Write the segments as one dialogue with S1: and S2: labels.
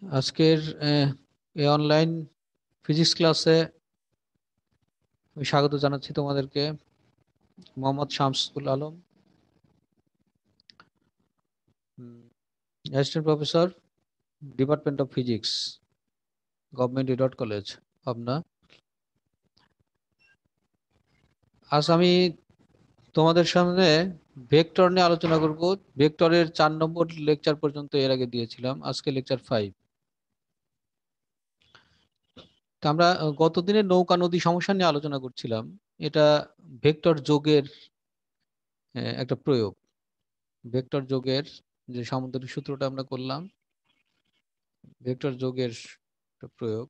S1: আজকের এই online physics ক্লাসে আমি স্বাগত জানাচ্ছি তোমাদেরকে। Mohammad Shamsul Alam, assistant professor, department of physics, government এডট কলেজ, পাবনা। আজ আমি তোমাদের সামনে ভেক্টর নিয়ে আলোচনা করব। ভেক্টরের 4 নম্বর লেকচার পর্যন্ত এর আগে দিয়েছিলাম, আজকে লেকচার 5। তো আমরা গত দিনে নৌকা নদী সমস্যা নিয়ে আলোচনা করছিলাম। এটা ভেক্টর যোগের একটা প্রয়োগ। ভেক্টর যোগের যে সামুদ্রিক সূত্রটা আমরা করলাম, ভেক্টর যোগের একটা প্রয়োগ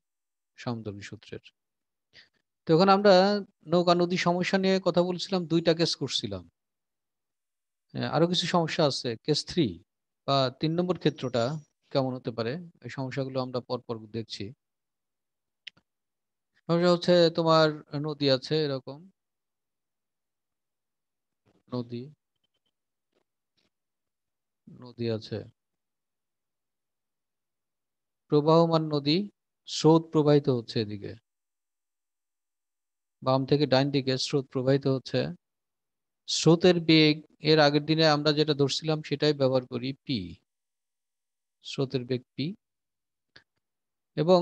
S1: সামুদ্রিক সূত্রের। তো এখন আমরা নৌকা নদী সমস্যা নিয়ে কথা বলছিলাম, 2টা কেস করছিলাম। আরো কিছু সমস্যা আছে, কেস 3 বা 3 নম্বর ক্ষেত্রটা কেমন হতে পারে, এই সমস্যাগুলো আমরা পরপর দেখছি। সমস্যা হচ্ছে তোমার নদী আছে, এরকম নদী নদী আছে, প্রবাহমান নদী, স্রোত প্রবাহিত হচ্ছে এদিকে, বাম থেকে ডাইন দিকে স্রোত প্রবাহিত হচ্ছে। স্রোতের বেগ এর আগের দিনে আমরা যেটা ধরছিলাম সেটাই ব্যবহার করি, পি। স্রোতের বেগ পি, এবং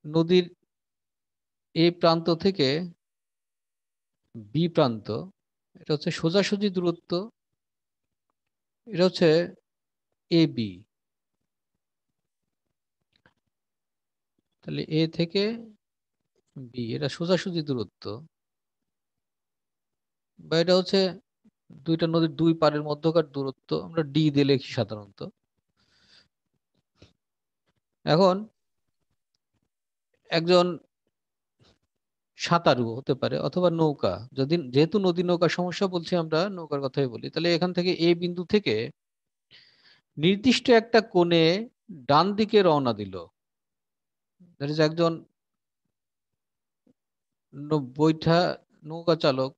S1: নদীর এ প্রান্ত থেকে বি প্রান্ত, এটা হচ্ছে সোজাসুজি দূরত্ব, এটা হচ্ছে এ বি। তাহলে এ থেকে বি এটা সোজাসুজি দূরত্ব, বা এটা হচ্ছে দুইটা নদীর দুই পারের মধ্যকার দূরত্ব, আমরা ডি দিয়ে লিখি সাধারণত। এখন একজন সাঁতারু হতে পারে অথবা নৌকা, যদি যেহেতু নদী নৌকা সমস্যা বলছি, আমরা নৌকার কথাই বলি, তাহলে এখান থেকে এ বিন্দু থেকে নির্দিষ্ট একটা কোণে ডান দিকে রওনা দিল। দ্যাট ইজ একজন বৈঠা নৌকা চালক,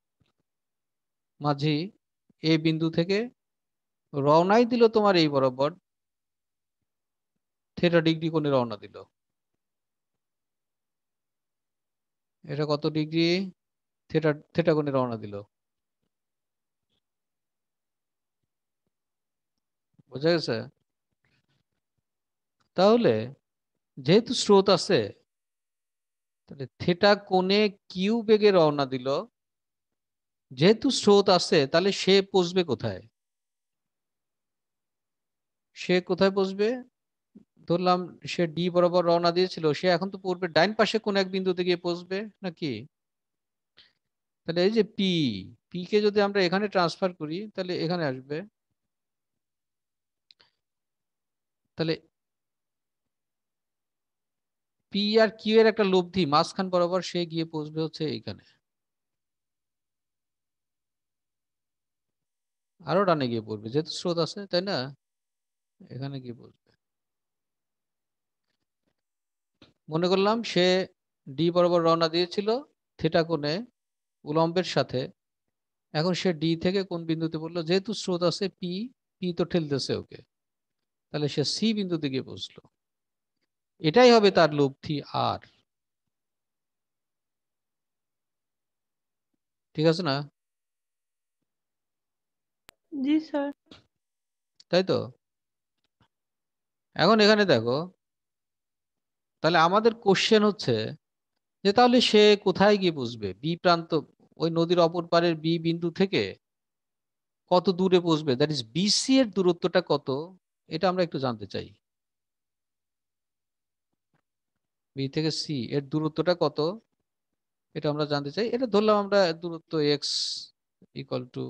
S1: মাঝি, এ বিন্দু থেকে রওনাই দিল তোমার এই বরাবর θ ডিগ্রি কোণে রওনা দিল। এটা কত ডিগ্রি? থেটা কোণে রওনা দিল। বোঝা গেছে? তাহলে যেহেতু স্রোত আছে, তাহলে থেটা কোণে কিউ বেগে রওনা দিল। যেহেতু স্রোত আছে, তাহলে সে পৌঁছবে কোথায়? সে কোথায় পৌঁছবে? ধরলাম সে ডি বরাবর রওনা দিয়েছিল, সে এখন তো পূর্বে ডাইন পাশে কোন এক বিন্দুতে গিয়ে পৌঁছবে নাকি? তাহলে এই যে পি, পি কে যদি আমরা এখানে ট্রান্সফার করি, তাহলে এখানে আসবে। তাহলে পি আর কিউ এর একটা লব্ধি মাঝখান বরাবর সে গিয়ে পৌঁছবে হচ্ছে এইখানে, আরো ডানে গিয়ে পড়বে যেহেতু স্রোত আছে, তাই না? এখানে গিয়ে পৌঁছবে। মনে করলাম সে ডি বরাবর রওনা দিয়েছিল থিটা কোণে উলম্বের সাথে। এখন সে ডি থেকে কোন বিন্দুতে পড়লো? যেহেতু স্রোত আছে পি, পি তো ঠেলতেছে ওকে, তাহলে সে সি বিন্দুতে গিয়ে পৌঁছলো। এটাই হবে তার লব্ধি আর। ঠিক আছে না?
S2: জি স্যার।
S1: তাই তো। এখন এখানে দেখো, তাহলে আমাদের কোশ্চেন হচ্ছে যে তাহলে সে কোথায় গিয়ে পৌঁছবে? বি প্রান্ত, ওই নদীর অপর পারের বি বিন্দু থেকে কত দূরে পৌঁছবে, দ্যাট ইজ বিসি এর দূরত্বটা কত, এটা আমরা একটু জানতে চাই। বি থেকে সি এর দূরত্বটা কত, এটা আমরা জানতে চাই। এটা ধরলাম আমরা দূরত্ব এক্স ইকুয়াল টু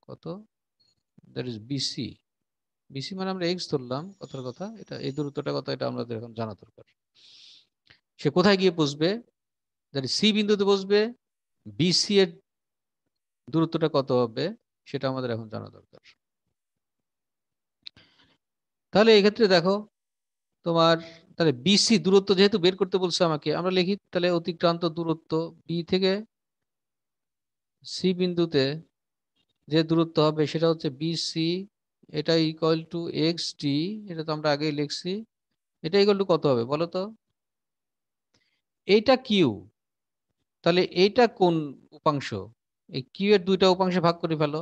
S1: কত, দ্যাট ইজ বিসি। বিসি মানে আমরা এক্স ধরলাম, কথার কথা। এটা এই দূরত্বটা কত, এটা আমাদের এখন জানা দরকার। সে কোথায় গিয়ে পৌঁছবে? দ্যাট ইজ সি বিন্দুতে পৌঁছবে। বিসি এর দূরত্বটা কত হবে, সেটা আমাদের এখন জানা দরকার। তাহলে এই ক্ষেত্রে দেখো তোমার, তাহলে বিসি দূরত্ব যেহেতু বের করতে বলছে আমাকে, আমরা লিখি তাহলে অতিক্রান্ত দূরত্ব বি থেকে সি বিন্দুতে যে দূরত্ব হবে সেটা হচ্ছে বিসি এটা ইকুয়াল টু এক্স ডি, এটা তো আমরা আগেই লিখছি। এটা ইকুয়াল টু কত হবে বলো তো? এইটা কিউ, তাহলে এইটা কোন উপাংশ? এই কিউ এর দুইটা উপাংশে ভাগ করে ফেলো,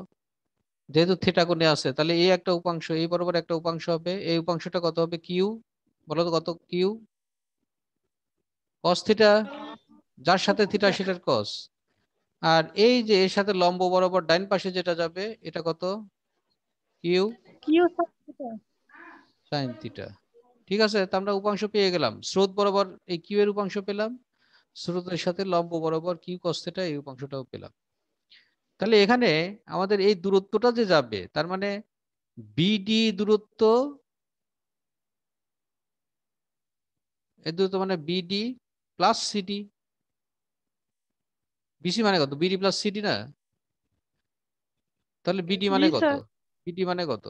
S1: যেহেতু থিটা কোণে আছে, তাহলে এই একটা উপাংশ, এই বরাবর একটা উপাংশ হবে, এই উপাংশটা কত হবে? কিউ, বলো তো কত? কিউ কস থিটা, যার সাথে থিটা সেটার কস। আর এই যে এর সাথে লম্ব বরাবর ডাইন পাশে যেটা যাবে, এটা কত? Q
S2: Q sine
S1: sine theta. ঠিক আছে, তো আমরা উপাংশ পেয়ে গেলাম, স্রোত বরাবর এই কিউ এর উপাংশ পেলাম, স্রোতের সাথে লম্ব বরাবর কিউ কস থিটা এই উপাংশটাও পেলাম। তাহলে এখানে আমাদের এই দূরত্বটা যে যাবে, তার মানে বিডি দূরত্ব, এই দূরত্ব মানে বিডি প্লাস সিডি। বিসি মানে কত? বিডি প্লাস সিডি না? তাহলে বিডি
S2: জি
S1: মানে কত?
S2: স্যার।
S1: বিডি মানে কত?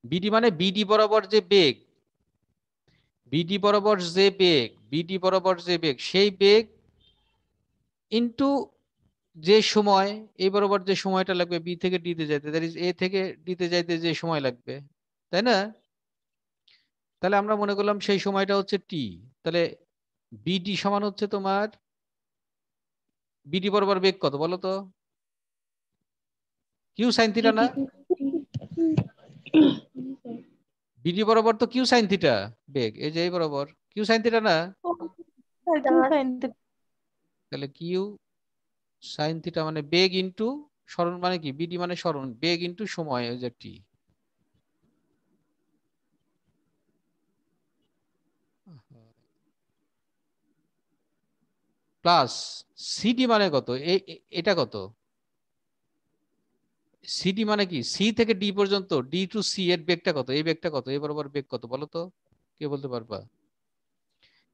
S1: বিডি মানে বিডি বরাবর যে বেগ, বিডি বরাবর যে বেগ, বিডি বরাবর যে বেগ, সেই বেগ ইনটু যে সময়, এই বরাবর যে সময়টা লাগবে বি থেকে ডি তে যাইতে, দ্যাট ইজ এ থেকে ডি তে যাইতে যে সময় লাগবে, তাই না? তাহলে আমরা মনে করলাম সেই সময়টা হচ্ছে টি। তাহলে বিডি সমান হচ্ছে তোমার, বিডি বরাবর বেগ কত বলো তো? কিউ সাইন থিটা না? বিডি বরাবর তো কিউ সাইন থিটা বেগ, এই যে এই বরাবর কিউ সাইন থিটা না?
S2: কিউ সাইন
S1: তাহলে কিউ সাইন থিটা মানে বেগ ইনটু সরণ, মানে কি বিডি মানে সরণ, বেগ ইনটু সময়, ওই যে টি, প্লাস সিডি মানে কত? এটা কত? সিডি মানে কি? সি থেকে ডি পর্যন্ত, ডি টু সি এর বেগটা কত? এই বেগটা কত? এই বরাবর বেগ কত বলো তো? কে বলতে পারবা?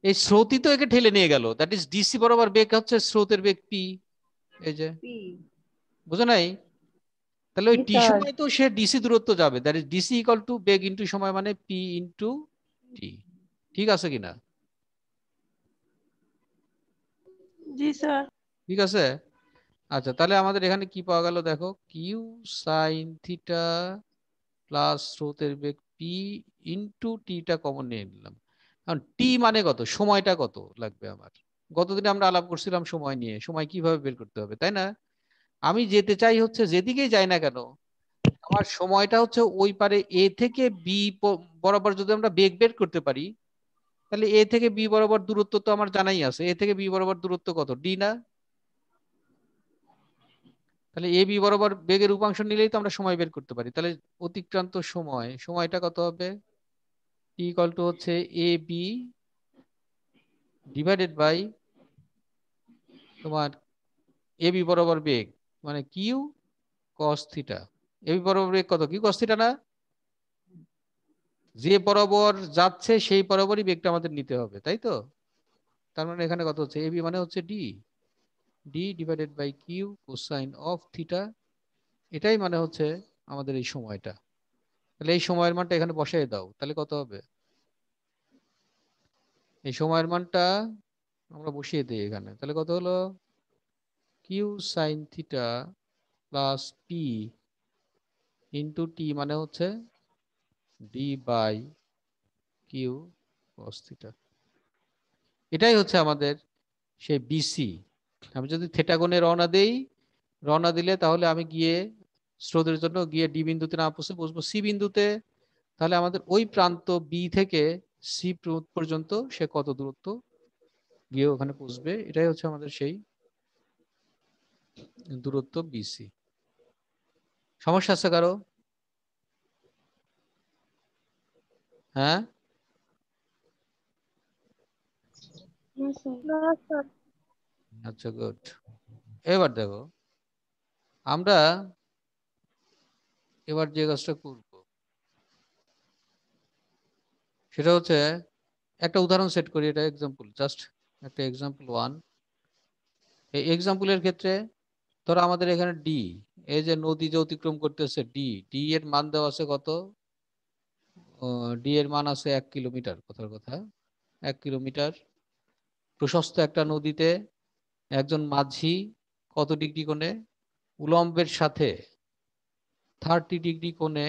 S1: এই স্রোতই তো একে ঠেলে নিয়ে গেল, দ্যাট ইজ ডিসি বরাবর বেগ হচ্ছে স্রোতের বেগ পি, এই যে, বুঝো নাই? তাহলে ওই
S2: জি
S1: টি
S2: স্যার।
S1: সময় তো সে ডিসি দূরত্ব যাবে, that is DC equal to beg into সময় মানে পি ইনটু টি। ঠিক আছে কিনা?
S2: জি স্যার।
S1: ঠিক আছে। আচ্ছা, তাহলে আমাদের এখানে কি পাওয়া গেল দেখো, কিউ সাইন থিটা প্লাস স্রোতের বেগ পি ইনটু টিটা কমন নিয়ে নিলাম। এখন টি মানে কত, সময়টা কত লাগবে আমার? গতদিন আমরা আলাপ করছিলাম সময় নিয়ে, সময় কিভাবে বের করতে হবে, তাই না? আমি যেতে চাই হচ্ছে যেদিকেই যাই না কেন, আমার সময়টা হচ্ছে ওই পারে এ থেকে বি বরাবর যদি আমরা বেগ বের করতে পারি, তাহলে এ থেকে বি বরাবর দূরত্ব তো আমার জানাই আছে, এ থেকে বি বরাবর দূরত্ব কত? ডি না? তাহলে এ বি বরাবর বেগের উপাংশ নিলেই তো আমরা সময় বের করতে পারি। তাহলে অতিক্রান্ত সময়, সময়টা কত হবে? টি ইকুয়াল টু হচ্ছে এ বি ডিভাইডেড বাই তোমার এ বি বরাবর বেগ মানে Q cos theta. A B বরাবর বেগ কত? কিউ কস থিটা না? যে বরাবর যাচ্ছে সেই বরাবরই বেগটা আমাদের নিতে হবে, তাই তো? তার মানে এখানে কত হচ্ছে? এ বি মানে হচ্ছে D, D divided by Q cosine of theta, এটাই মানে হচ্ছে আমাদের এই সময়টা। তাহলে এই সময়ের মানটা এখানে বসাই দাও, তাহলে কত হবে? এই সময়ের মানটা আমরা বসিয়ে দিই এখানে, তাহলে কত হলো? Q sine theta plus P into T মানে হচ্ছে D by Q cos theta. এটাই হচ্ছে আমাদের সেই বিসি। আমি যদি থিটা কোণে রওনা দেই, রওনা দিলে তাহলে আমি গিয়ে স্রোতের জন্য গিয়ে ডি বিন্দুতে না পৌঁছে বসবো সি বিন্দুতে, তাহলে আমাদের ওই প্রান্ত বি থেকে সি পর্যন্ত সে কত দূরত্ব গিয়ে ওখানে পৌঁছবে, এটাই হচ্ছে আমাদের সেই দূরত্ব বিসি। সমস্যা আছে কারো? হ্যাঁ,
S2: না স্যার।
S1: আচ্ছা গুড। এবার দেখো, আমরা এবার যে কাজটা করব সেটা হচ্ছে একটা উদাহরণ সেট করি, এটা এক্সাম্পল, জাস্ট একটা এক্সাম্পল ওয়ান। এই এক্সাম্পলের ক্ষেত্রে ধরো আমাদের এখানে ডি, এই যে নদী যে অতিক্রম করতেছে ডি, ডি এর মান দেওয়া আছে কত? ডি এর মান আছে 1 কিলোমিটার, কথার কথা 1 কিলোমিটার। প্রশস্ত একটা নদীতে একজন মাঝি কত ডিগ্রি কোণে উলম্বের সাথে 30 ডিগ্রি কোণে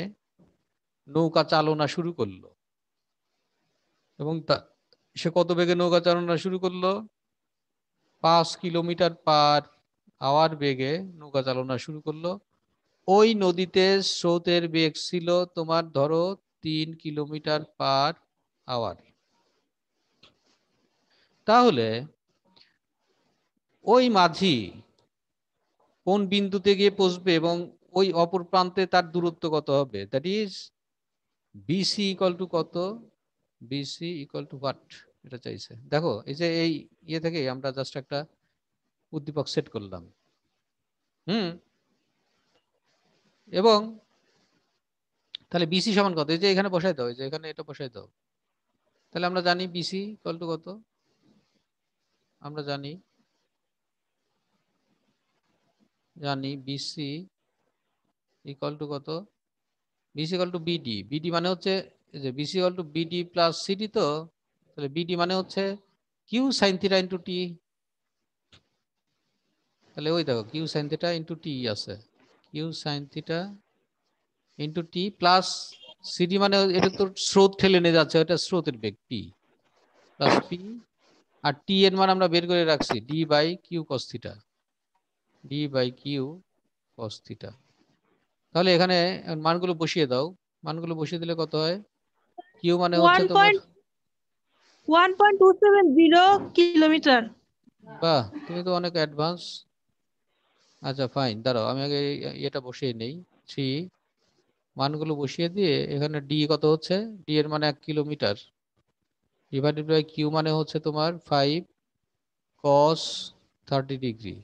S1: নৌকা চালনা শুরু করলো এবং সে কত বেগে নৌকা চালনা শুরু করলো? 5 কিলোমিটার পার আওয়ার বেগে নৌকা চালনা শুরু করলো। ওই নদীতে স্রোতের বেগ ছিল তোমার ধরো 3 কিলোমিটার পার আওয়ার। তাহলে ওই মাঝি কোন বিন্দুতে গিয়ে পৌঁছবে এবং ওই অপর প্রান্তে তার দূরত্ব কত হবে? That is BC equal to কত? BC equal to what? এটা চাইছে। দেখো এই যে এই ইয়ে থেকে আমরা জাস্ট একটা উদ্দীপক সেট করলাম। এবং তাহলে বিসি সমান কত? এই যে এখানে বসাই দাও, এই যে এখানে এটা বসাই দাও। তাহলে আমরা জানি বিসি ইকুয়াল টু কত? আমরা জানি বিসি ইকুয়াল টু কত? BC equal to BD. BD মানে হচ্ছে যে BC equal to BD plus CD. তো তাহলে বিডি মানে হচ্ছে Q sine theta into T. তাহলে ওই দেখো Q sine theta into T আছে, Q sine theta into T plus CD মানে এটা তো স্রোত ঠেলে নিয়ে যাচ্ছে, এটা স্রোতের বেগ পি প্লাস পি। আর টি এর মান আমরা বের করে রাখছি D by Q cos theta, D by Q cos theta. তাহলে এখানে মানগুলো বসিয়ে দাও। মানগুলো বসিয়ে দিলে কত হয়? কিউ মানে হচ্ছে তোমার
S2: 1.1270 কিলোমিটার।
S1: বাহ, তুমি তো অনেক অ্যাডভান্স। আচ্ছা ফাইন, দাঁড়াও আমি আগে এটা বসিয়ে নেই। 3 মানগুলো বসিয়ে দিয়ে এখানে ডি কত হচ্ছে? ডি এর মানে 1 কিলোমিটার ডিভাইডেড বাই কিউ মানে হচ্ছে তোমার 5 cos 30 ডিগ্রি।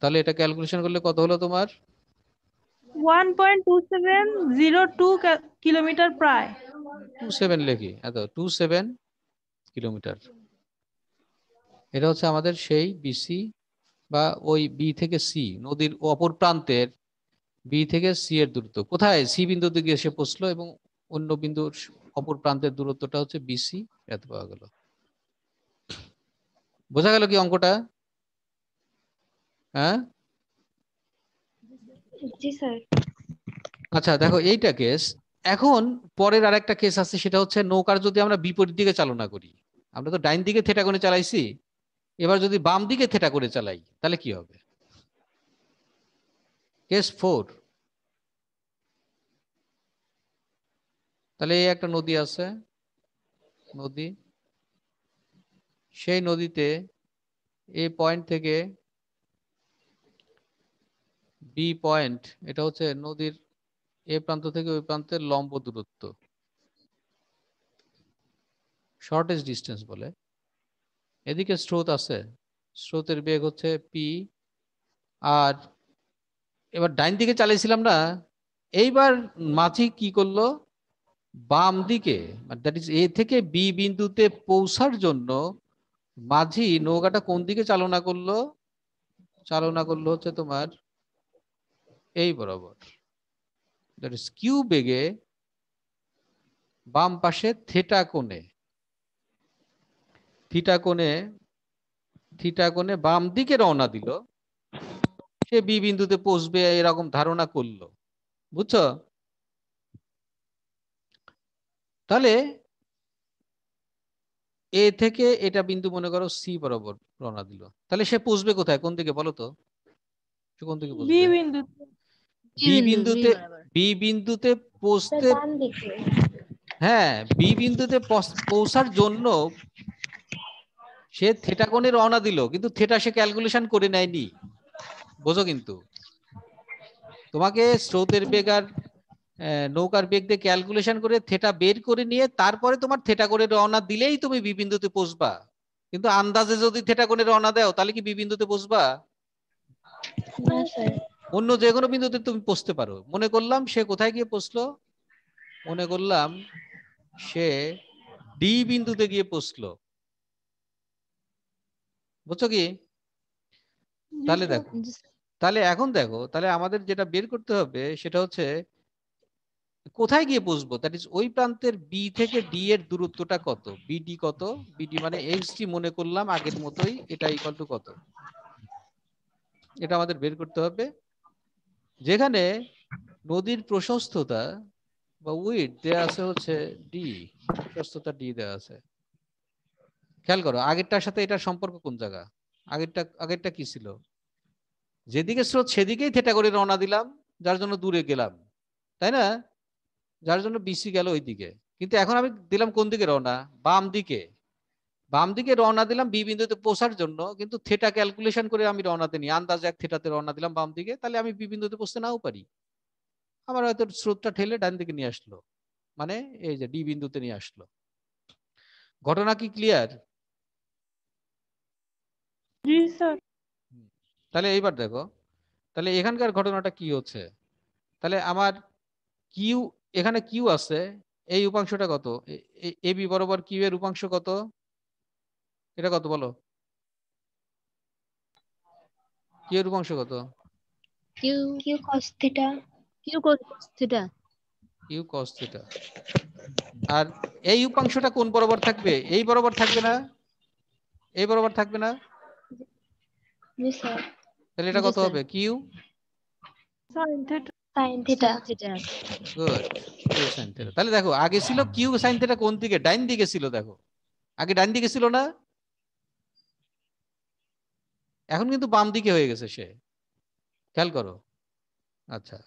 S1: তাহলে এটা ক্যালকুলেশন করলে কত হলো তোমার?
S2: 1.2702 কিলোমিটার প্রায়।
S1: 27 লিখি, এত 27 কিলোমিটার। এটা হচ্ছে আমাদের সেই বিসি বা ওই বি থেকে সি, নদীর অপর প্রান্তের বি থেকে সি এর দূরত্ব। কোথায়? সি বিন্দুতে গিয়ে সে পৌঁছলো এবং অন্য বিন্দুর অপর প্রান্তের দূরত্বটা হচ্ছে বিসি। এত পাওয়া গেল। বোঝা গেল কি অঙ্কটা? হ্যাঁ
S3: জি স্যার।
S1: আচ্ছা দেখো এইটা কেস। এখন পরের আরেকটা কেস আছে, সেটা হচ্ছে নৌকার যদি আমরা বিপরীত দিকে চালনা করি। আমরা তো ডাইন দিকে থেটা করে চালাইছি, এবার যদি বাম দিকে থেটা করে চালাই তাহলে কি হবে? কেস 4। তাহলে এই একটা নদী আছে, নদী। সেই নদীতে এই পয়েন্ট থেকে বি পয়েন্ট, এটা হচ্ছে নদীর এ প্রান্ত থেকে ওই প্রান্তের লম্ব দূরত্ব, শর্টেজ ডিস্টেন্স বলে। এদিকে স্রোত আছে, স্রোতের বেগ হচ্ছে পি। আর এবার ডাইন দিকে চালিয়েছিলাম না, এইবার মাঝি কি করলো? বাম দিকে, দ্যাট ইজ এ থেকে বি বিন্দুতে পৌঁছার জন্য মাঝি নৌকাটা কোন দিকে চালনা করলো? চালনা করলো হচ্ছে তোমার এই বরাবর, দ্যাট ইজ কিউ বেগে বাম পাশে থেটা কোণে, থিটা কোণে, থিটা কোণে বাম দিকে রওনা দিল। সে বি বিন্দুতে পৌঁছবে এরকম ধারণা করলো, বুঝছো? তাহলে এ থেকে এটা বিন্দু মনে করো সি বরাবর রওনা দিল, তাহলে সে পৌঁছবে কোথায়? কোন দিকে বলো তো? সে কোন দিকে
S2: বি
S1: পৌঁছবে?
S2: বিন্দু।
S1: বি বিন্দুতে
S3: স্যার
S1: পৌঁছতে,
S3: ডান দিকে।
S1: হ্যাঁ বি বিন্দুতে পৌঁছার জন্য সে থেটা কোণে রওনা দিল, কিন্তু থেটা সে ক্যালকুলেশন করে নেয়নি, বোঝো? কিন্তু তোমাকে স্রোতের বেগ আর নৌকার বেগ দিয়ে ক্যালকুলেশন করে থেটা বের করে নিয়ে তারপরে তোমার থেটা করে রওনা দিলেই তুমি বি বিন্দুতে পৌঁছবা। কিন্তু আন্দাজে যদি থেটা করে রওনা দাও তাহলে কি বি বিন্দুতে পৌঁছবা?
S3: না স্যার।
S1: অন্য যে কোনো বিন্দুতে তুমি পৌঁছতে পারো। মনে করলাম সে কোথায় গিয়ে পৌঁছলো? মনে করলাম সে ডি বিন্দুতে গিয়ে পৌঁছলো, বুঝছো কি?
S2: জি
S1: তাহলে
S2: স্যার।
S1: দেখো, তাহলে এখন দেখো, তাহলে আমাদের যেটা বের করতে হবে সেটা হচ্ছে কোথায় গিয়ে পৌঁছবো। দ্যাট ইজ ওই প্রান্তের বি থেকে ডি এর দূরত্বটা কত? বিডি কত? বিডি মানে এক্স ডি মনে করলাম আগের মতোই, এটা ইকুয়াল টু কত? এটা আমাদের বের করতে হবে। যেখানে নদীর প্রশস্ততা বা উইড দেয়া আছে হচ্ছে ডি, প্রশস্ততা ডি দেয়া আছে। খেয়াল করো আগেরটার সাথে এটার সম্পর্ক কোন জায়গা? আগেরটা কি ছিল? যেদিকে স্রোত সেদিকেই থেটা করে রওনা দিলাম, যার জন্য দূরে গেলাম, তাই না? যার জন্য বিসি গেল ওই দিকে। কিন্তু এখন আমি দিলাম কোন দিকে রওনা? বাম দিকে। বাম দিকে রওনা দিলাম বি বিন্দুতে পৌঁছার জন্য, কিন্তু থেটা ক্যালকুলেশন করে আমি রওনাতে নিই, আন্দাজে এক থেটাতে রওনা দিলাম বাম দিকে, তাহলে আমি বি বিন্দুতে পৌঁছতে নাও পারি। আমার হয়তো স্রোতটা ঠেলে ডান দিকে নিয়ে আসলো, মানে এই যে ডি বিন্দুতে নিয়ে আসলো। ঘটনা কি ক্লিয়ার?
S2: জি স্যার।
S1: তাহলে এইবার দেখো, তাহলে এখানকার ঘটনাটা কি হচ্ছে? তাহলে আমার কিউ, এখানে কিউ আছে, এই উপাংশটা কত? এ বি বরাবর কিউ এর উপাংশ কত? এটা কত বলো? কিউ এর উপাংশ কত?
S3: Q Q cos theta
S4: Q cos theta.
S1: Q cos theta. আর এই উপাংশটা কোন বরাবর থাকবে? এই বরাবর থাকবে না? এই বরাবর থাকবে না?
S3: জি স্যার
S1: তাহলে এটা
S4: জি
S1: কত
S4: স্যার।
S1: হবে? Q
S2: sin theta
S3: sin theta
S4: sin theta.
S1: Good, Q sine theta. তাহলে দেখো আগে ছিল কিউ সাইন থিটা কোন দিকে? ডাইন দিকে ছিল। দেখো আগে ডাইন দিকে ছিল না, এখন কিন্তু বাম দিকে হয়ে গেছে সে। খেয়াল করো। আচ্ছা,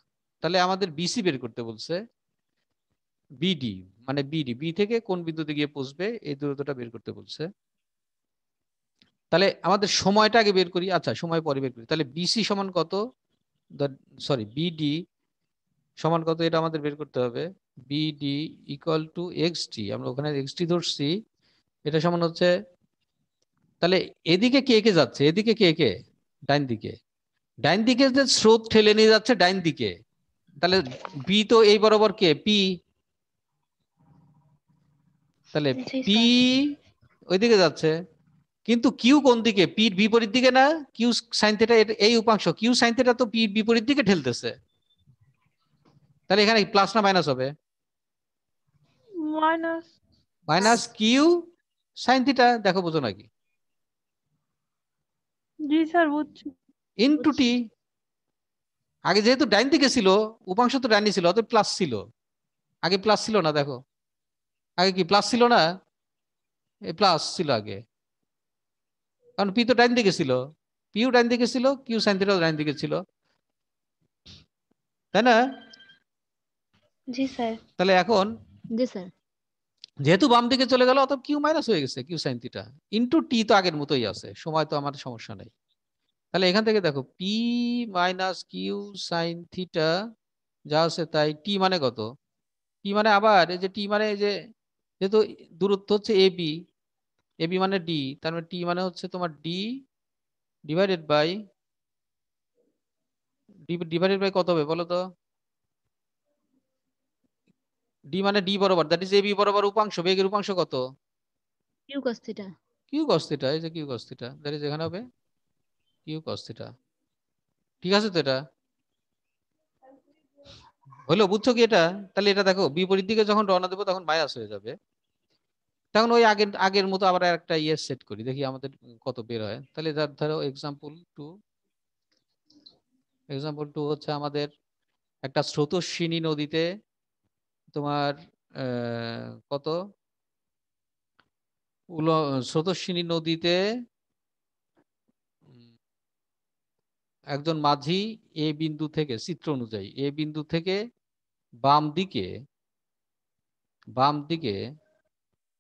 S1: তাহলে আমাদের বিসি বের করতে বলছে। বিডি মানে বিডি, বি থেকে কোন বিন্দুতে গিয়ে পৌঁছবে এই দূরত্বটা বের করতে বলছে। তাহলে আমাদের সময়টা আগে বের করি। আচ্ছা, সময় পরে বের করি। তাহলে বিসি সমান কত? সরি, বিডি সমান কত এটা আমাদের বের করতে হবে। বিডি ইকুয়াল টু এক্স টি, আমরা ওখানে এক্স টি ধরছি। এটা সমান হচ্ছে, তাহলে এদিকে কে কে যাচ্ছে? এদিকে কে কে? ডাইন দিকে। ডাইন দিকে যে স্রোত ঠেলে নিয়ে যাচ্ছে ডাইন দিকে, তাহলে বি তো এই বরাবর কে? পি। তাহলে
S3: জি
S1: পি
S3: স্যার
S1: ওইদিকে যাচ্ছে, কিন্তু কিউ কোন দিকে? পির বিপরীত দিকে না? কিউ সাইন থিটা, এই উপাংশ কিউ সাইন থিটা তো পির বিপরীত দিকে ঠেলতেছে। তাহলে এখানে প্লাস না মাইনাস হবে?
S2: minus
S1: minus Q sine theta. দেখো বোঝো নাকি?
S2: জি স্যার বুঝছি।
S1: Into T. আগে যেহেতু ডাইন দিকে ছিল, উপাংশ তো ডাইনে ছিল, অতএব প্লাস ছিল। আগে প্লাস ছিল না? দেখো আগে কি প্লাস ছিল না? এই প্লাস ছিল আগে, কারণ পি তো ডাইন দিকে ছিল। পিও ডাইন দিকে ছিল, কিউ সাইন থিটাও ডাইন দিকে ছিল, তাই না?
S3: জি স্যার
S1: তাহলে এখন
S4: জি স্যার।
S1: যেহেতু বাম দিকে চলে গেল, অতএব কিউ মাইনাস হয়ে গেছে, Q sine theta into T তো আগের মতোই আছে, সময় তো আমার সমস্যা নেই। তাহলে এখান থেকে দেখো P minus Q sine theta যা আছে তাই। টি মানে কত? টি মানে আবার এই যে টি মানে এই যে, যেহেতু দূরত্ব হচ্ছে এ বি, এ বি মানে ডি, তার মানে টি মানে হচ্ছে তোমার D divided by, divided by কত হবে বলো তো? ডি মানে ডি বরাবর, দ্যাট ইজ এ বি বরাবর উপাংশ, বেগের উপাংশ কত?
S4: Q cos theta.
S1: Q cos theta. এই যে Q cos theta, that is এখানে হবে কিউ কস থিটা। ঠিক আছে তো? এটা হলো, বুঝছো কি এটা? তাহলে এটা দেখো বিপরীত দিকে যখন রওনা দেবো তখন মাইনাস হয়ে যাবে। তখন ওই আগের আগের মতো আবার একটা ইয়ে সেট করি, দেখি আমাদের কত বের হয়। তাহলে ধরো এক্সাম্পল টু, এক্সাম্পল টু হচ্ছে আমাদের একটা স্রোতস্বিনী নদীতে তোমার কত স্রোতস্বিনী নদীতে উম, একজন মাঝি এ বিন্দু থেকে, চিত্র অনুযায়ী এ বিন্দু থেকে বাম দিকে, বাম দিকে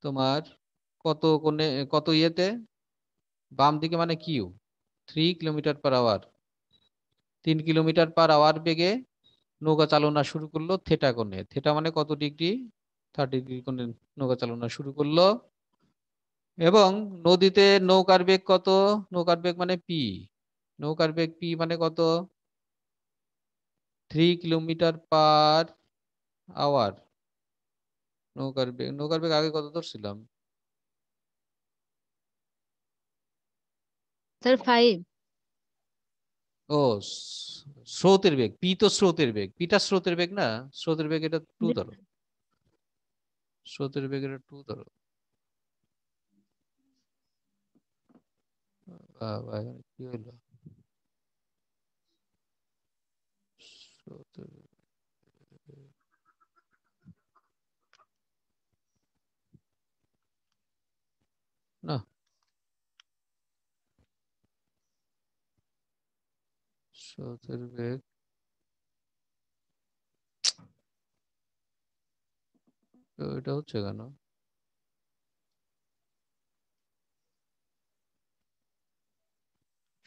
S1: তোমার কত কোণে, কত ইয়েতে, বাম দিকে মানে Q 3 kilometre per hour, 3 kilometre per hour বেগে নৌকা চালনা শুরু করলো থেটা কোণে। থেটা মানে কত ডিগ্রি? 30 ডিগ্রি কোণে নৌকা চালনা শুরু করলো। এবং নদীতে নৌকার বেগ কত? নৌকার বেগ মানে পি, নৌকার বেগ পি মানে কত? 3 কিলোমিটার পার আওয়ার। নৌকার বেগ, নৌকার বেগ আগে কত ধরছিলাম?
S4: স্যার 5।
S1: ও, স্রোতের বেগ, পি তো স্রোতের বেগ, পিটা স্রোতের বেগ না? স্রোতের বেগ এটা 2
S4: জি
S1: ধরো, স্রোতের বেগ এটা 2 ধরো। বাবা, এখানে কি হইলো? স্রোতের বেগ। স্রোতের বেগ তো এটা হচ্ছে কেন?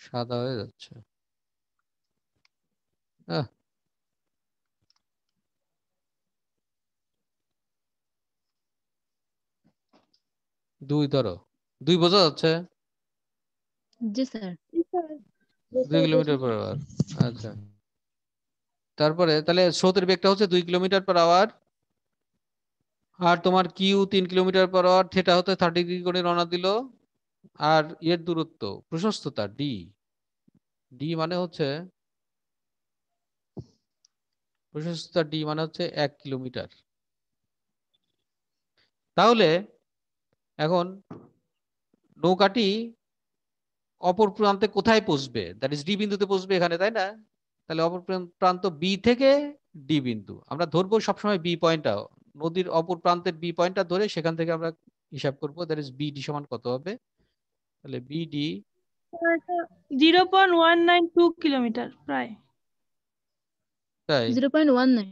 S1: সাদা হয়ে যাচ্ছে। আহ, 2 ধরো, 2 বোঝা যাচ্ছে?
S4: জি স্যার।
S2: জি স্যার
S1: 2 কিলোমিটার পার আওয়ার। আচ্ছা, তারপরে তাহলে স্রোতের বেগটা হচ্ছে 2 কিলোমিটার পার আওয়ার, আর তোমার Q 3 kilometre per hour, theta হতে 30 ডিগ্রি করে রওনা দিল, আর এর দূরত্ব প্রশস্ততা ডি, ডি মানে হচ্ছে প্রশস্ততা ডি মানে হচ্ছে 1 কিলোমিটার। তাহলে এখন নৌকাটি অপর প্রান্তে কোথায় পৌঁছবে? দ্যাট ইজ ডি বিন্দুতে পৌঁছবে এখানে, তাই না? তাহলে অপর প্রান্ত বি থেকে ডি বিন্দু আমরা ধরবো সবসময় বি পয়েন্টটা, নদীর অপর প্রান্তের বি পয়েন্টটা ধরে সেখান থেকে আমরা হিসাব করবো দ্যাট ইজ বিডি সমান কত হবে। তাহলে বিডি
S2: 0.192 কিলোমিটার প্রায়।
S1: তাই?
S4: 0.19।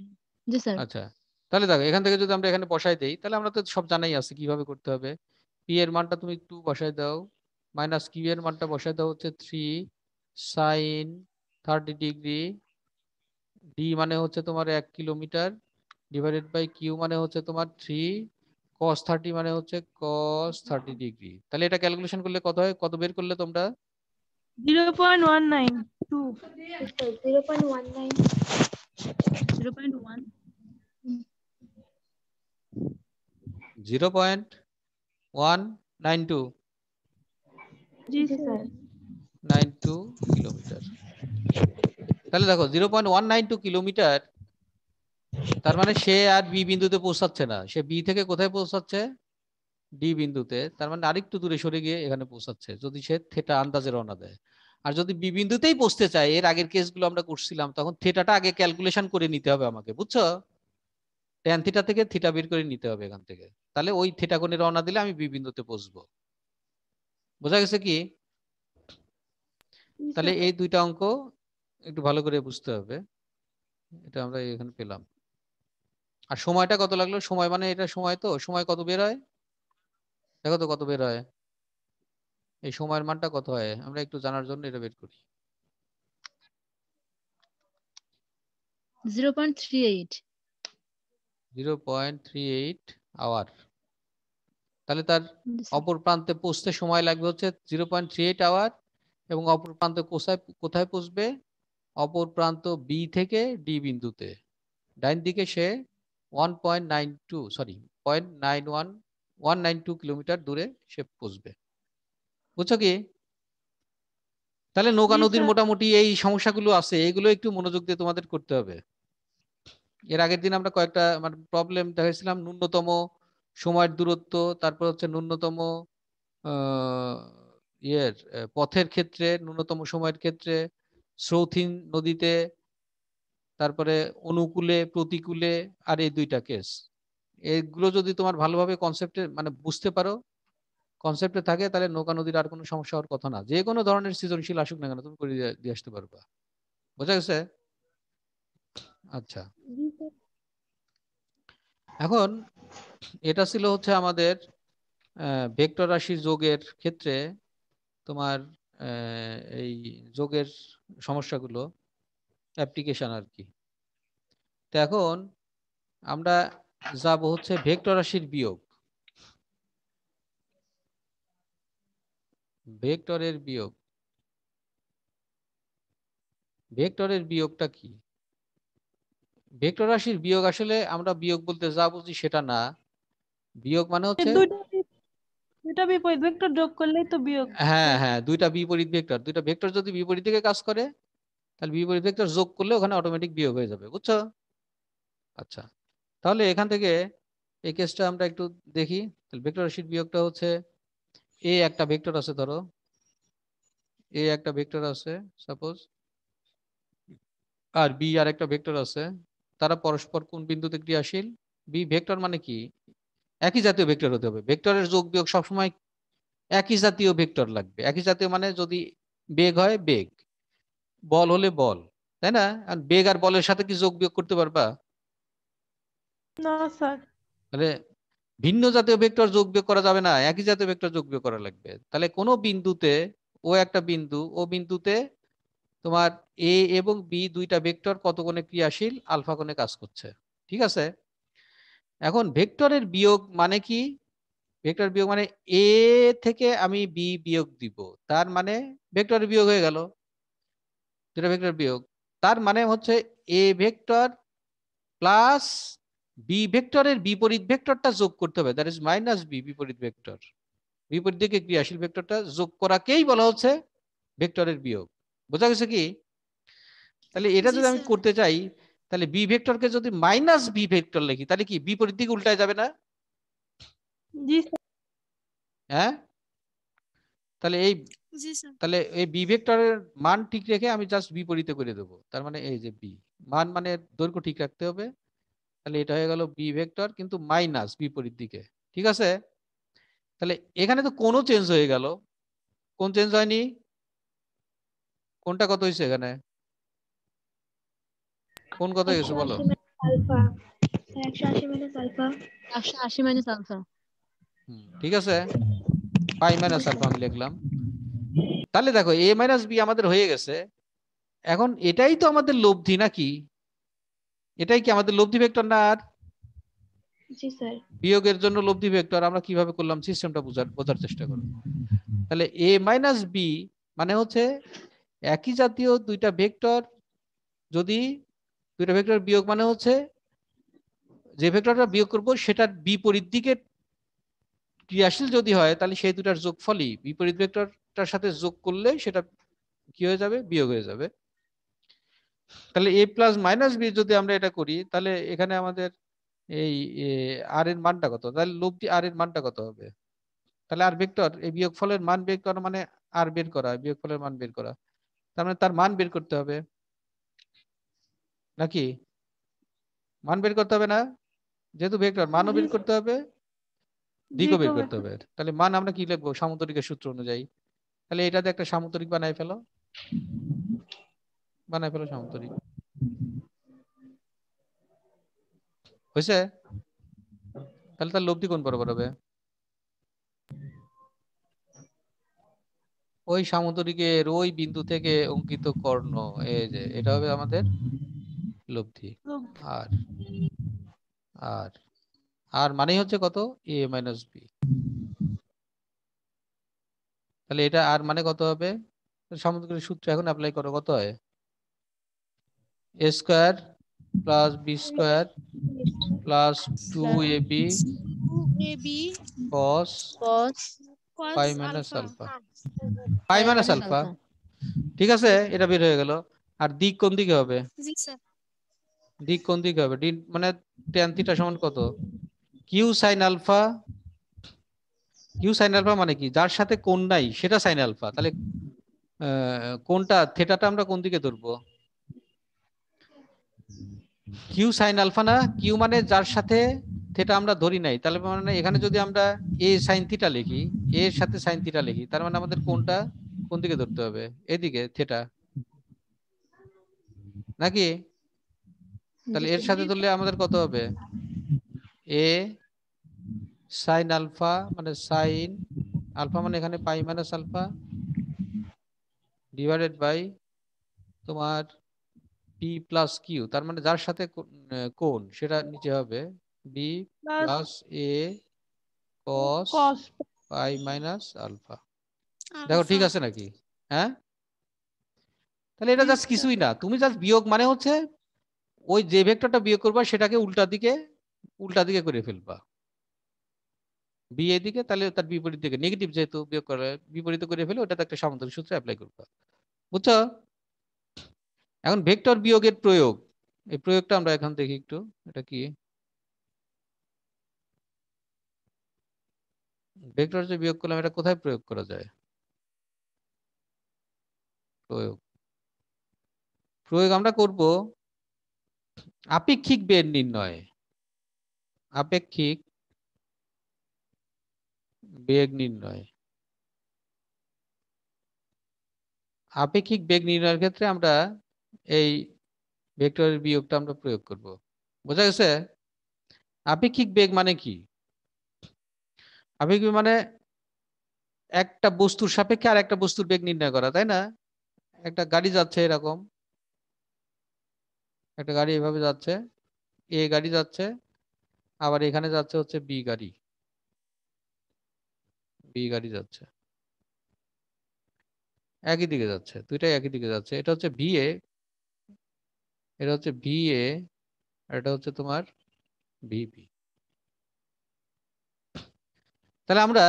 S4: জি স্যার।
S1: আচ্ছা, তাহলে দেখো এখান থেকে যদি আমরা এখানে বসাই দেই তাহলে আমরা তো সব জানাই আছে কিভাবে করতে হবে। পি এর মানটা তুমি 2 বসাই দাও, মাইনাস কিউ এর মানটা বসাই দাও হচ্ছে 3 সাইন 30 ডিগ্রি, ডি মানে হচ্ছে তোমার 1 কিলোমিটার, ডিভাইডেড বাই কিউ মানে হচ্ছে তোমার 3 cos 30 মানে হচ্ছে cos 30 ডিগ্রি। তাহলে এটা ক্যালকুলেশন করলে কত হয়, কত বের করলে তোমরা?
S2: 0.192।
S3: 0.19
S4: 0.1।
S1: 0.192
S2: জি
S3: জি
S2: স্যার।
S3: Sir
S1: 92 kilometre. তাহলে দেখো 0.192 কিলোমিটার, তার মানে সে আর বি বিন্দুতে পৌঁছাচ্ছে না, সে বি থেকে কোথায় পৌঁছাচ্ছে? ডি বিন্দুতে। তার মানে আরেকটু দূরে সরে গিয়ে এখানে পৌঁছাচ্ছে যদি সে থেটা আন্দাজে রওনা দেয়। আর যদি বি বিন্দুতেই পৌঁছতে চায়, এর আগের কেসগুলো আমরা করছিলাম, তখন থেটাটা আগে ক্যালকুলেশন করে নিতে হবে আমাকে, বুঝছো? ট্যান থিটা থেকে থিটা বের করে নিতে হবে এখান থেকে, তাহলে ওই থিটা কোণে রওনা দিলে আমি বি বিন্দুতে পৌঁছবো। বোঝা গেছে কি?
S2: জি
S1: তাহলে
S2: স্যার।
S1: এই দুইটা অঙ্ক একটু ভালো করে বুঝতে হবে। এটা আমরা এখানে পেলাম। আর সময়টা কত লাগলো? সময় মানে এটা সময়, তো সময় কত বের হয় দেখো তো, কত বের হয়? এই সময়ের মানটা কত হয় আমরা একটু জানার জন্য এটা বের করি।
S4: 0.38।
S1: 0.38 আওয়ার। তাহলে তার
S4: জি স্যার।
S1: অপর প্রান্তে পৌঁছতে সময় লাগবে হচ্ছে 0.38 আওয়ার, এবং অপর প্রান্তে কোথায় কোথায় পৌঁছবে? অপর প্রান্ত বি থেকে ডি বিন্দুতে। ডাইন দিকে সে 1.92 সরি 192 কিলোমিটার দূরে সে পৌঁছবে। বুঝছো কি? তাহলে নৌকা
S2: জি
S1: নদীর
S2: স্যার।
S1: মোটামুটি এই সমস্যাগুলো আছে, এগুলো একটু মনোযোগ দিয়ে তোমাদের করতে হবে। এর আগের দিন আমরা কয়েকটা মানে প্রবলেম দেখাইছিলাম, ন্যূনতম সময়ের দূরত্ব, তারপর হচ্ছে ন্যূনতম আহ, পথের ক্ষেত্রে, ন্যূনতম সময়ের ক্ষেত্রে, স্রোতহীন নদীতে, তারপরে অনুকূলে প্রতিকূলে, আর এই দুইটা কেস। এগুলো যদি তোমার ভালোভাবে কনসেপ্টে মানে বুঝতে পারো, কনসেপ্টে থাকে, তাহলে নৌকা নদীর আর কোনো সমস্যা হওয়ার কথা না। যে কোনো ধরনের সৃজনশীল আসুক না কেন তুমি করে দিয়ে আসতে পারবা। বোঝা গেছে? আচ্ছা,
S2: জি স্যার।
S1: এখন এটা ছিল হচ্ছে আমাদের ভেক্টর রাশির যোগের ক্ষেত্রে তোমার এই যোগের সমস্যাগুলো, অ্যাপ্লিকেশন আর কি। তো এখন আমরা যাব হচ্ছে ভেক্টর রাশির বিয়োগ। ভেক্টরের বিয়োগ, ভেক্টরের বিয়োগটা কি? ভেক্টর রাশির বিয়োগ আসলে আমরা বিয়োগ বলতে যা বুঝি সেটা না। বিয়োগ মানে হচ্ছে,
S2: দুইটা বিপরীত ভেক্টর যোগ করলেই তো বিয়োগ
S1: হ্যাঁ
S2: হয়।
S1: হ্যাঁ, দুইটা বিপরীত ভেক্টর, দুইটা ভেক্টর যদি বিপরীত দিকে কাজ করে তাহলে বিপরীত ভেক্টর যোগ করলে ওখানে অটোমেটিক বিয়োগ হয়ে যাবে, বুঝছো? আচ্ছা, তাহলে এখান থেকে এই কেসটা আমরা একটু দেখি। তাহলে ভেক্টর রাশির বিয়োগটা হচ্ছে, এ একটা ভেক্টর আছে ধরো, এ একটা ভেক্টর আছে সাপোজ, আর বি আর একটা ভেক্টর আছে। তারা পরস্পর কোন বিন্দুতে ক্রিয়াশীল? বি ভেক্টর মানে কি? একই জাতীয় ভেক্টর হতে হবে। ভেক্টরের যোগ বিয়োগ সবসময় একই জাতীয় ভেক্টর লাগবে। একই জাতীয় মানে যদি বেগ হয় বেগ, বল হলে বল, তাই না? আর বেগ আর বলের সাথে কি যোগ বিয়োগ করতে পারবা?
S2: না স্যার।
S1: তাহলে ভিন্ন জাতীয় ভেক্টর যোগ বিয়োগ করা যাবে না, একই জাতীয় ভেক্টর যোগ বিয়োগ করা লাগবে। তাহলে কোনো বিন্দুতে, ও একটা বিন্দু, ও বিন্দুতে তোমার এ এবং বি দুইটা ভেক্টর কত কোণে ক্রিয়াশীল, আলফা কোণে কাজ করছে। ঠিক আছে, এখন ভেক্টরের বিয়োগ মানে কি? ভেক্টর বিয়োগ মানে এ থেকে আমি বি বিয়োগ দিব, তার মানে ভেক্টরের বিয়োগ হয়ে গেল, দুটা ভেক্টর বিয়োগ। তার মানে হচ্ছে এ ভেক্টর প্লাস বি ভেক্টরের বিপরীত ভেক্টরটা যোগ করতে হবে, দ্যাট ইজ মাইনাস বি বিপরীত ভেক্টর, বিপরীত দিকে ক্রিয়াশীল ভেক্টরটা যোগ করাকেই বলা হচ্ছে ভেক্টরের বিয়োগ। বোঝা গেছে কি? তাহলে এটা যদি আমি করতে চাই, তাহলে বি ভেক্টরকে যদি মাইনাস বি ভেক্টর লিখি, তাহলে কি বিপরীত দিকে উল্টায় যাবে না?
S2: জি স্যার।
S1: হ্যাঁ, তাহলে এই বি ভেক্টরের মান ঠিক রেখে আমি জাস্ট বিপরীতে করে দেবো। তার মানে এই যে বি মান মানে দৈর্ঘ্য ঠিক রাখতে হবে। তাহলে এটা হয়ে গেল বি ভেক্টর কিন্তু মাইনাস বিপরীত দিকে। ঠিক আছে, তাহলে এখানে তো কোনো চেঞ্জ হয়ে গেল, কোন চেঞ্জ হয়নি? কোনটা কত হয়েছে এখানে? কোন কত হয়েছে বলো?
S3: 180 minus alpha. Sir, 180 minus alpha.
S4: 180 minus alpha.
S1: ঠিক আছে, পাই মাইনাস আলফা আমি লিখলাম। তাহলে দেখো এ মাইনাস বি আমাদের হয়ে গেছে। এখন এটাই তো আমাদের লব্ধি নাকি? এটাই কি আমাদের লব্ধি ভেক্টর না? আর
S3: জি স্যার।
S1: বিয়োগের জন্য লব্ধি ভেক্টর আমরা কিভাবে করলাম, সিস্টেমটা বোঝার চেষ্টা করো। তাহলে এ মাইনাস বি মানে হচ্ছে একই জাতীয় দুইটা ভেক্টর, যদি দুইটা ভেক্টর বিয়োগ মানে হচ্ছে যে ভেক্টরটা বিয়োগ করব সেটার বিপরীত দিকে ক্রিয়াশীল যদি হয়, তাহলে সেই দুটার যোগফলই বিপরীত ভেক্টরটার সাথে যোগ করলে সেটা কি হয়ে যাবে, বিয়োগ হয়ে যাবে। তাহলে এ প্লাস মাইনাস বি যদি আমরা এটা করি, তাহলে এখানে আমাদের এই আর এর মানটা কত, তাহলে লব্ধি আর এর মানটা কত হবে? তাহলে আর ভেক্টর এই বিয়োগফলের মান বের করা মানে আর বের করা, বিয়োগফলের মান বের করা, তার মানে তার মান বের করতে হবে নাকি? মান বের করতে হবে না? যেহেতু ভেক্টর মানও
S2: জি
S1: বের করতে হবে, দিকও বের
S2: দিকও
S1: করতে হবে। তাহলে মান আমরা কি লিখবো সামুদ্রিকের সূত্র অনুযায়ী? তাহলে এটাতে একটা সামুদ্রিক বানাই ফেলো, বানাই ফেলো সামুদ্রিক। হয়েছে? তাহলে তার লব্ধি কোন বরাবর হবে? ওই সামুদ্রিকের ওই বিন্দু থেকে অঙ্কিত কর্ণ, এই যে এটা হবে আমাদের লব্ধি। আর আর আর মানে হচ্ছে কত, এ মাইনাস বি। তাহলে এটা আর মানে কত হবে? সামুদ্রিকের সূত্র এখন অ্যাপ্লাই করো, কত হয়? A square plus B square plus 2ab cos
S4: cos
S1: pi minus alpha, pi
S4: pi
S1: minus
S4: minus
S1: alpha.
S4: Alpha.
S1: ঠিক আছে, এটা বের হয়ে গেল। আর দিক কোন দিকে হবে? দিক কোন দিকে হবে? মানে tan থিটা সমান কত? Q sine alpha. Q sine alpha মানে কি, যার সাথে কোণ নাই সেটা সাইন আলফা। তাহলে কোনটা থেটাটা আমরা কোন দিকে ধরবো? কিউ সাইন আলফা না, কিউ মানে যার সাথে থেটা আমরা ধরি নাই, তাহলে মানে এখানে যদি আমরা এ সাইন থিটা লিখি, এর সাথে সাইন থিটা লিখি, তার মানে আমাদের কোনটা কোন দিকে ধরতে হবে? এদিকে থেটা নাকি?
S4: জি
S1: তাহলে এর
S4: স্যার।
S1: সাথে ধরলে আমাদের কত হবে? এ সাইন আলফা মানে সাইন আলফা মানে এখানে পাই মাইনাস আলফা ডিভাইডেড বাই তোমার পি প্লাস কিউ, তার মানে যার সাথে কোণ সেটা নিচে হবে বি
S2: প্লাস
S1: প্লাস এ কস
S2: কস।
S1: Pi minus alpha. দেখো ঠিক আছে নাকি? হ্যাঁ, তাহলে এটা
S2: জি
S1: জাস্ট
S2: স্যার।
S1: কিছুই না, তুমি জাস্ট বিয়োগ মানে হচ্ছে ওই যে ভেক্টরটা বিয়োগ করবা সেটাকে উল্টা দিকে করে ফেলবা, বি এদিকে, তাহলে তার বিপরীত দিকে নেগেটিভ যেহেতু বিয়োগ করে বিপরীত করে ফেলে, ওটাতে একটা সামান্তরিক সূত্র অ্যাপ্লাই করবা। বুঝছো? এখন ভেক্টর বিয়োগের প্রয়োগ, এই প্রয়োগটা আমরা এখন দেখি একটু, এটা কি ভেক্টর যে বিয়োগ করলাম এটা কোথায় প্রয়োগ করা যায়? প্রয়োগ প্রয়োগ আমরা করব আপেক্ষিক বের নির্ণয়, আপেক্ষিক বেগ নির্ণয়। আপেক্ষিক বেগ নির্ণয়ের ক্ষেত্রে আমরা এই ভেক্টরের বিয়োগটা আমরা প্রয়োগ করব। বোঝা গেছে? আপেক্ষিক বেগ মানে কি? আপেক্ষিক বেগ মানে একটা বস্তুর সাপেক্ষে আর একটা বস্তুর বেগ নির্ণয় করা, তাই না? একটা গাড়ি যাচ্ছে এরকম, একটা গাড়ি এভাবে যাচ্ছে, এ গাড়ি যাচ্ছে, আবার এখানে যাচ্ছে হচ্ছে বি গাড়ি, বি গাড়ি যাচ্ছে, একই দিকে যাচ্ছে, দুইটাই একই দিকে যাচ্ছে। এটা হচ্ছে ভি এ, এটা হচ্ছে ভি এ, আর এটা হচ্ছে তোমার ভিবি। তাহলে আমরা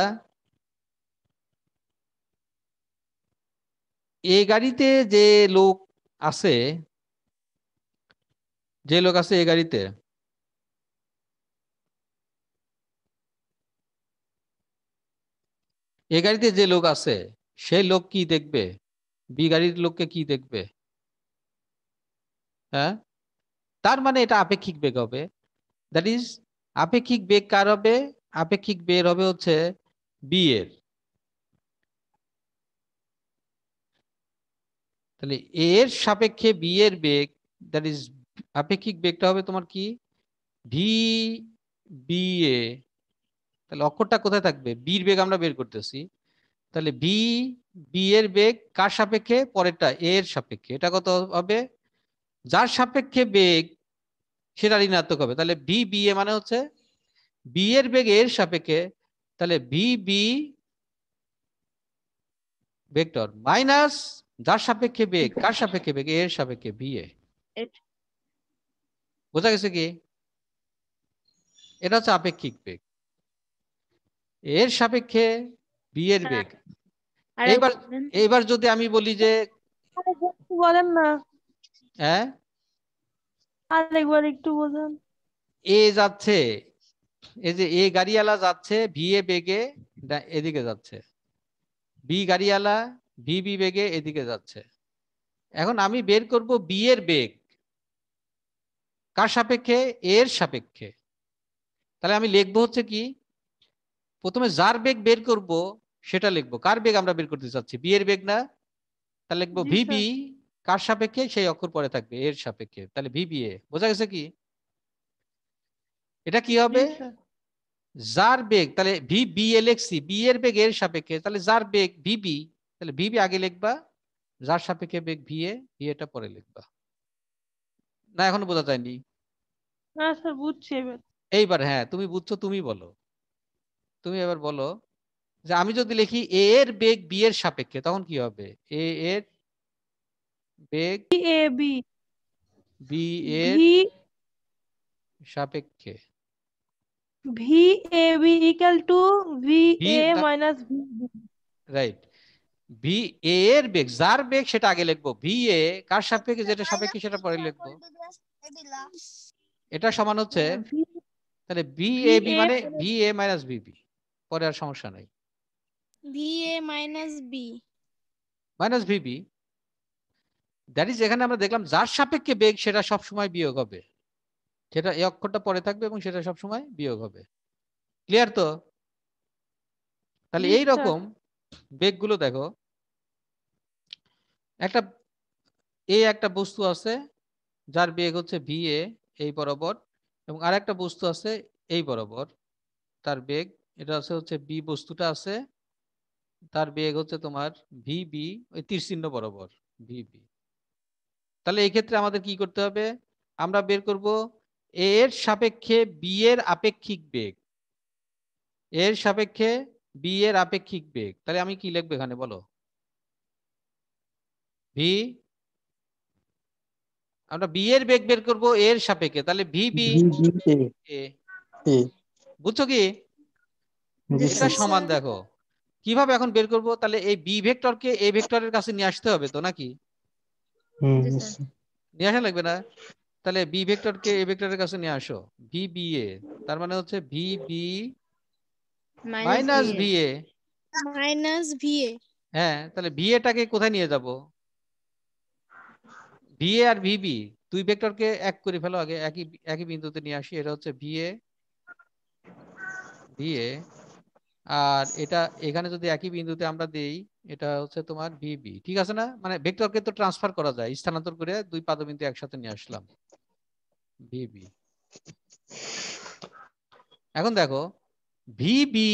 S1: এই গাড়িতে যে লোক আছে, যে লোক আছে এই গাড়িতে, এই গাড়িতে যে লোক আছে সেই লোক কি দেখবে? বি গাড়ির লোককে কি দেখবে? হ্যাঁ, তার মানে এটা আপেক্ষিক বেগ হবে। দ্যাট ইজ আপেক্ষিক বেগ কার হবে? আপেক্ষিক বেগ হবে হচ্ছে বি এর। তাহলে এ এর সাপেক্ষে বি এর বেগ, দ্যাট ইজ আপেক্ষিক বেগটা হবে তোমার কি? V B A. তাহলে অক্ষরটা কোথায় থাকবে? বির বেগ আমরা বের করতেছি। তাহলে বি বি এর বেগ কার সাপেক্ষে? পরেরটা এ এর সাপেক্ষে। এটা কত হবে? যার সাপেক্ষে বেগ সেটা ঋণাত্মক হবে। তাহলে বি বি এ মানে হচ্ছে বি এর বেগ এর সাপেক্ষে, তাহলে বি বি ভেক্টর মাইনাস যার সাপেক্ষে বেগ, কার সাপেক্ষে বেগ? এর সাপেক্ষে বি এ। বোঝা গেছে কি? এটা হচ্ছে আপেক্ষিক বেগ, এর সাপেক্ষে বি এর বেগ। এইবার এইবার যদি আমি বলি যে
S2: বলেন না,
S1: হ্যাঁ,
S2: আরেকবার একটু বলেন।
S1: এ যাচ্ছে, এই যে এ গাড়িওয়ালা যাচ্ছে ভি এ বেগে এদিকে যাচ্ছে, বি গাড়িওয়ালা ভি বি বেগে এদিকে যাচ্ছে। এখন আমি বের করব বি এর বেগ কার সাপেক্ষে? এর সাপেক্ষে। তাহলে আমি লিখবো হচ্ছে কি, প্রথমে যার বেগ বের করব সেটা লিখবো। কার বেগ আমরা বের করতে চাচ্ছি? বি এর বেগ না? তাহলে লিখবো
S2: জি
S1: ভিবি,
S2: স্যার।
S1: কার সাপেক্ষে? সেই অক্ষর পরে থাকবে এর সাপেক্ষে, তাহলে ভিবি এ। বোঝা গেছে কি? এটা কি
S2: জি
S1: হবে?
S2: স্যার।
S1: যার বেগ, তাহলে ভি বি এ লিখছি, বি এর বেগ এর সাপেক্ষে, তাহলে যার বেগ ভিবি, তাহলে ভিবি আগে লিখবা, যার সাপেক্ষে বেগ ভি এ, ভি এটা পরে লিখবা। না এখনো বোঝা যায়নি?
S2: না স্যার, বুঝছি এবার।
S1: এইবার হ্যাঁ তুমি বুঝছো, তুমি বলো, তুমি এবার বলো যে আমি যদি লিখি এ এর বেগ বি এর সাপেক্ষে তখন কি হবে? এ এর বেগ
S2: এ বি
S1: বি এর
S2: ভি
S1: সাপেক্ষে,
S2: V A B equal to V
S1: V
S2: A minus V B.
S1: Right, V A এর বেগ, যার বেগ সেটা আগে লিখবো, ভি এ কার সাপেক্ষে, যেটা সাপেক্ষে সেটা পরে লিখবো। এটা সমান হচ্ছে,
S2: ভি
S1: তাহলে B
S2: V
S1: A B
S2: A
S1: মানে ভি এ মাইনাস বিবি, পরে আর সমস্যা নাই,
S5: V A minus B.
S1: Minus VB. That is এখানে আমরা দেখলাম যার সাপেক্ষে বেগ সেটা সব সময় বিয়োগ হবে, সেটা এই অক্ষরটা পরে থাকবে এবং সেটা সব সময় বিয়োগ হবে। ক্লিয়ার তো? তাহলে
S2: জি
S1: এই
S2: স্যার।
S1: রকম বেগগুলো দেখো, একটা একটা বস্তু আছে যার বেগ হচ্ছে ভি এ এই বরাবর, এবং আরেকটা বস্তু আছে এই বরাবর, তার বেগ এটা আছে হচ্ছে বি বস্তুটা আছে, তার বেগ হচ্ছে তোমার ভি বি ওই তীর চিহ্ন বরাবর ভি বি। তাহলে এই ক্ষেত্রে আমাদের কি করতে হবে? আমরা বের করব এ এর সাপেক্ষে বি এর আপেক্ষিক বেগ, এর সাপেক্ষে বি এর আপেক্ষিক বেগ। তাহলে আমি কি লিখবো এখানে বলো? ভি, আমরা বি এর বেগ বের করব এর সাপেক্ষে, তাহলে ভি বি এ। বুঝছো কি? এটা সমান দেখো কিভাবে এখন বের করব। তাহলে এই বি ভেক্টরকে এ ভেক্টরের কাছে নিয়ে আসতে হবে তো নাকি?
S4: জি স্যার।
S1: নিয়ে আসা লাগবে না? তাহলে বি ভেক্টরকে এ ভেক্টরের কাছে নিয়ে আসো, ভি বি এ, তার মানে হচ্ছে V B minus V A.
S5: Minus V A.
S1: হ্যাঁ, তাহলে ভি এটাকে কোথায় নিয়ে যাব? ভি এ আর ভি বি দুই ভেক্টরকে এক করে ফেলো আগে, একই একই বিন্দুতে নিয়ে আসি। এটা হচ্ছে ভি এ ভি এ, আর এটা এখানে যদি একই বিন্দুতে আমরা দেই এটা হচ্ছে তোমার ভিবি, ঠিক আছে না? মানে ভেক্টরকে তো ট্রান্সফার করা যায়, স্থানান্তর করে দুই পাদবিন্দু একসাথে নিয়ে আসলাম, ভিবি। এখন দেখো ভিবি,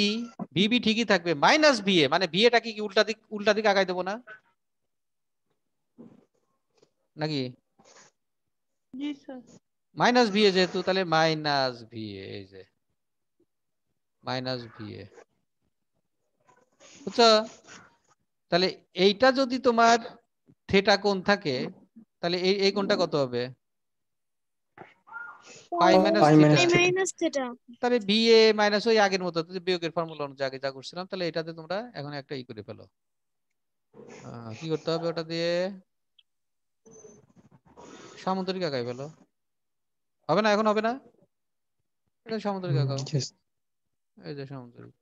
S1: ভিবি ঠিকই থাকবে, মাইনাস ভিএ, মানে ভিএটা কি উল্টা দিক আগাই দেবো না নাকি?
S2: জি স্যার।
S1: মাইনাস ভিএ যেহেতু, তাহলে মাইনাস ভিএ, এই যে মাইনাস ভিএ, বুঝছো? তাহলে এইটা যদি তোমার থিটা কোণ থাকে, তাহলে এই কোণটা কত হবে? পাই মাইনাস
S4: পাই
S1: থিটা।
S5: পাই মাইনাস থিটা।
S1: তাহলে বিএ মাইনাস ওই আগের মতো বিয়োগের ফর্মুলা অনুযায়ী আগে যা করছিলাম, তাহলে এটাতে তোমরা এখন একটা ই করে ফেলো। কি করতে হবে? ওটা দিয়ে সামুদ্রিক আঁকাই ফেলো। হবে না? এখন হবে না? এটা সামুদ্রিক আঁকাও। এই যে সামুদ্রিক,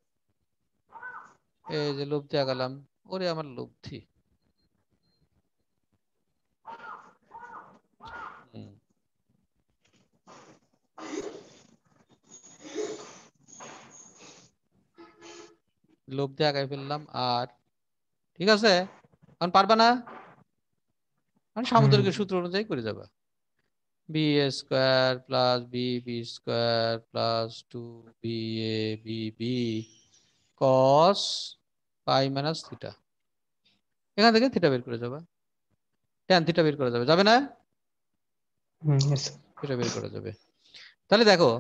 S1: এই যে লব্ধি আঁকালাম। ওরে আমার লব্ধি। লব্ধি আঁকাই ফেললাম। আর ঠিক আছে, এখন পারবা না? মানে সামুদ্রিকের সূত্র অনুযায়ী করে যাবা। B A square plus B square plus 2ba B cos pi minus theta. এখান থেকে থিটা বের করে যাবা, ট্যান থিটা বের করা যাবে, যাবে না? থিটা বের করা যাবে। তাহলে দেখো,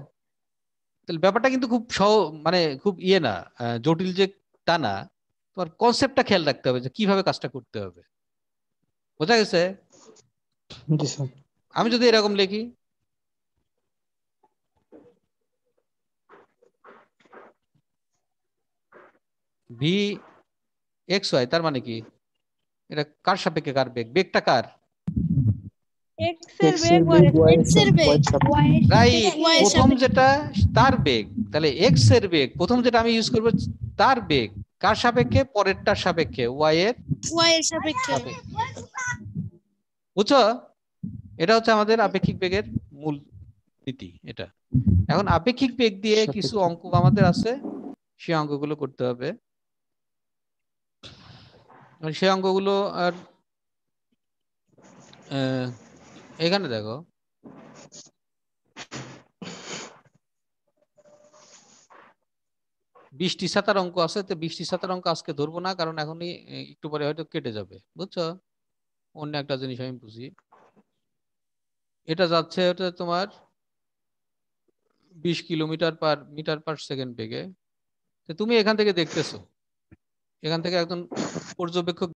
S1: তাহলে ব্যাপারটা কিন্তু খুব মানে খুব ইয়ে না, জটিল যে তা না। তোমার কনসেপ্টটা খেয়াল রাখতে হবে যে কিভাবে কাজটা করতে হবে। বোঝা গেছে? আমি যদি এরকম লিখি, ভি এক্স ওয়াই, তার মানে কি? এটা কার সাপেক্ষে কার বেগ? বেগটা কার?
S2: এক্স এর বেগ
S5: এক্স এর বেগ
S1: রাইট,
S5: y এর
S1: প্রথম
S5: সাপেক্ষে।
S1: যেটা তার বেগ, তাহলে এক্স এর বেগ প্রথম যেটা আমি ইউজ করব তার বেগ কার সাপেক্ষে? পরেরটার সাপেক্ষে, y এর
S5: y এর সাপেক্ষে।
S1: সাপেক্ষে। বুঝছো? এটা হচ্ছে আমাদের আপেক্ষিক বেগের মূল নীতি এটা। এখন আপেক্ষিক বেগ দিয়ে কিছু অঙ্ক আমাদের আছে, সেই অঙ্কগুলো করতে হবে। সেই অঙ্কগুলো আর এখানে দেখো, বৃষ্টি ছাতার অঙ্ক আছে, তো বৃষ্টি ছাতার অঙ্ক আজকে ধরবো না, কারণ এখনই একটু পরে হয়তো কেটে যাবে, বুঝছো? অন্য একটা জিনিস আমি বুঝি। এটা যাচ্ছে, ওটা তোমার 20 kilometre per metre per second বেগে। তুমি এখান থেকে দেখতেছো, এখান থেকে একজন পর্যবেক্ষক